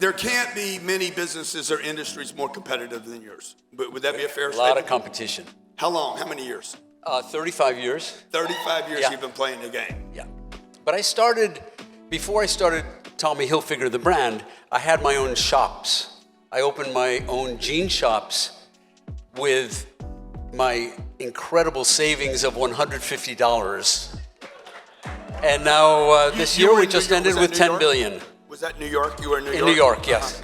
there can't be many businesses or industries more competitive than yours. Would that be a fair A statement? lot of competition. How long? How many years? 35 years. 35 years Yeah. you've been playing the game. Yeah. But before I started Tommy Hilfiger, the brand, I had my own shops. I opened my own jean shops with my incredible savings of $150. And now this year we just ended with $10 billion. Was that New York? You were in New York? In New York, yes.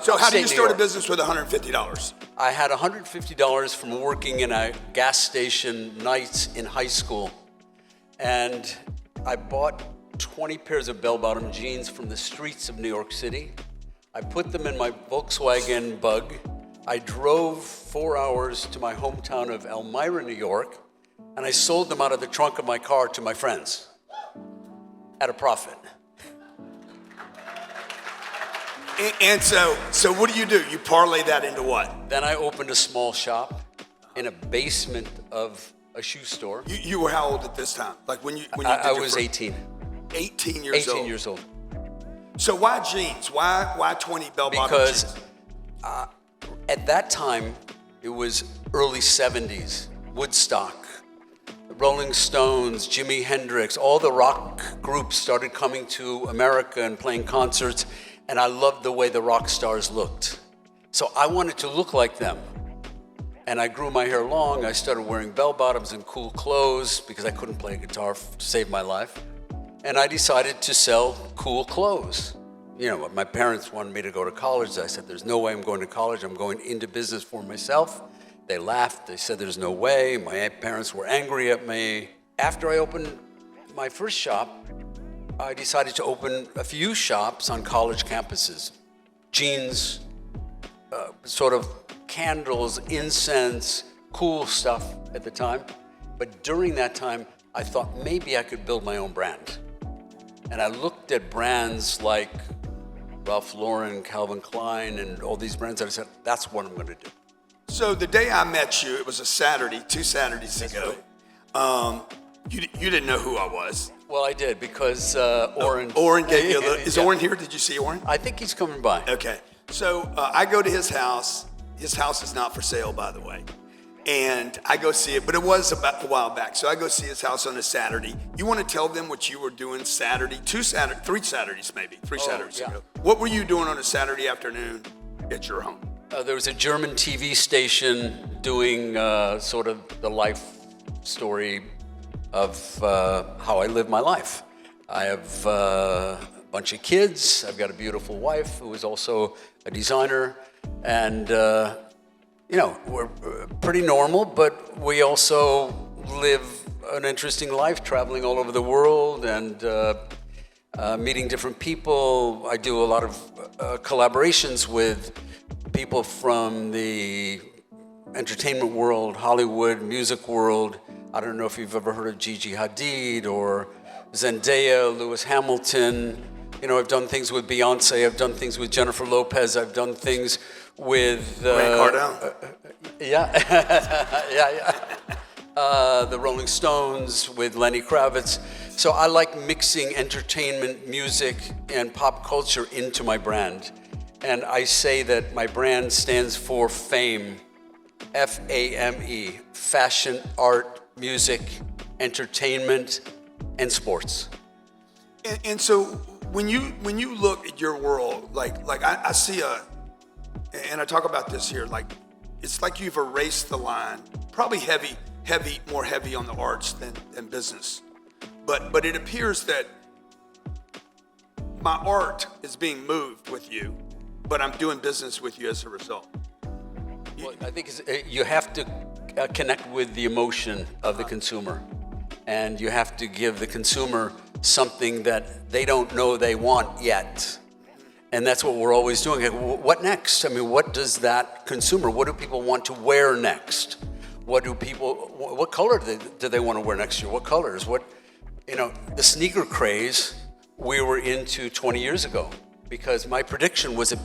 So how do you Upstate New start a York. business with $150? I had $150 from working in a gas station nights in high school. And I bought 20 pairs of bell-bottom jeans from the streets of New York City. I put them in my Volkswagen Bug. I drove 4 hours to my hometown of Elmira, New York, and I sold them out of the trunk of my car to my friends at a profit. And so what do? You parlay that into what? Then I opened a small shop in a basement of a shoe store. You were how old at this time? Like when you did I your was first- 18. 18 years old. 18 years old. So why jeans? Why 20 bell-bottom Because jeans? at that time, it was early 70s, Woodstock, Rolling Stones, Jimi Hendrix, all the rock groups started coming to America and playing concerts, and I loved the way the rock stars looked. So I wanted to look like them. And I grew my hair long. I started wearing bell-bottoms and cool clothes because I couldn't play guitar to save my life. And I decided to sell cool clothes. You know, my parents wanted me to go to college. I said, there's no way I'm going to college. I'm going into business for myself. They laughed. They said, there's no way. My parents were angry at me. After I opened my first shop, I decided to open a few shops on college campuses. Jeans, sort of candles, incense, cool stuff at the time. But during that time, I thought maybe I could build my own brand. And I looked at brands like Ralph Lauren, Calvin Klein, and all these brands, and I said, that's what I'm going to do. So the day I met you, it was a Saturday, 2 Saturdays ago. Right. You didn't know who I was. Well, I did because Oren. Oren gave you a little. Is Yeah. Oren here? Did you see Oren? I think he's coming by. Okay. So I go to his house. His house is not for sale, by the way. And I go see it, but it was about a while back. So I go see his house on a Saturday. You want to tell them what you were doing Saturday, 3 Saturdays maybe, 3 Saturdays yeah. ago. What were you doing on a Saturday afternoon at your home? There was a German TV station doing sort of the life story of how I live my life. I have a bunch of kids. I've got a beautiful wife who is also a designer. And, you know, we're pretty normal, but we also live an interesting life, traveling all over the world and meeting different people. I do a lot of collaborations with people from the entertainment world, Hollywood, music world. I don't know if you've ever heard of Gigi Hadid or Zendaya, Lewis Hamilton. You know, I've done things with Beyonce. I've done things with Jennifer Lopez. I've done things with Cardone. The Rolling Stones, with Lenny Kravitz. So I like mixing entertainment, music, and pop culture into my brand. And I say that my brand stands for FAME, F-A-M-E, fashion, art, music, entertainment, and sports. And so when you look at your world, like I see and I talk about this here, like it's like you've erased the line, probably more heavy on the arts than business. But it appears that my art is being moved with you, but I'm doing business with you as a result. Well, I think you have to connect with the emotion of the consumer, and you have to give the consumer something that they don't know they want yet. And that's what we're always doing. What next? I mean, what does that consumer, what do people want to wear next? What color do they want to wear next year? What colors? The sneaker craze we were into 20 years ago, because my prediction was that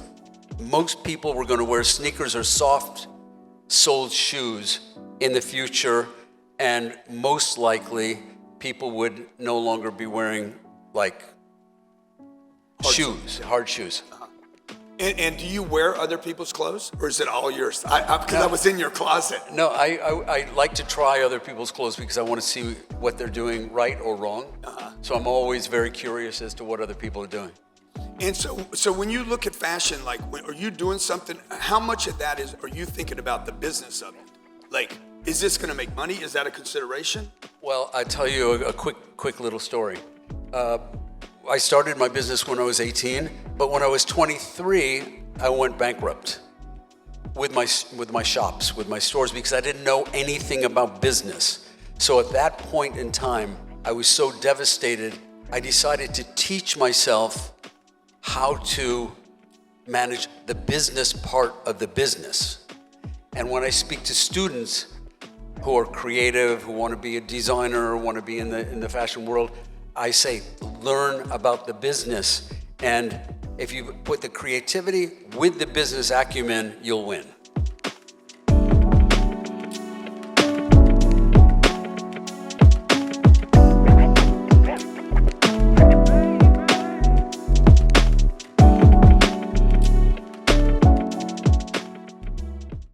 most people were going to wear sneakers or soft-soled shoes in the future, and most likely people would no longer be wearing like hard shoes. And do you wear other people's clothes, or is it all yours? Because I was in your closet. No, I like to try other people's clothes because I want to see what they're doing right or wrong. So I'm always very curious as to what other people are doing. And so when you look at fashion, like, are you doing something? How much of that are you thinking about the business of it? Like, is this going to make money? Is that a consideration? Well, I tell you a quick little story. I started my business when I was 18, but when I was 23, I went bankrupt with my shops, with my stores, because I didn't know anything about business. So at that point in time, I was so devastated, I decided to teach myself how to manage the business part of the business. And when I speak to students who are creative, who want to be a designer, or want to be in the fashion world, I say, learn about the business. And if you put the creativity with the business acumen, you'll win.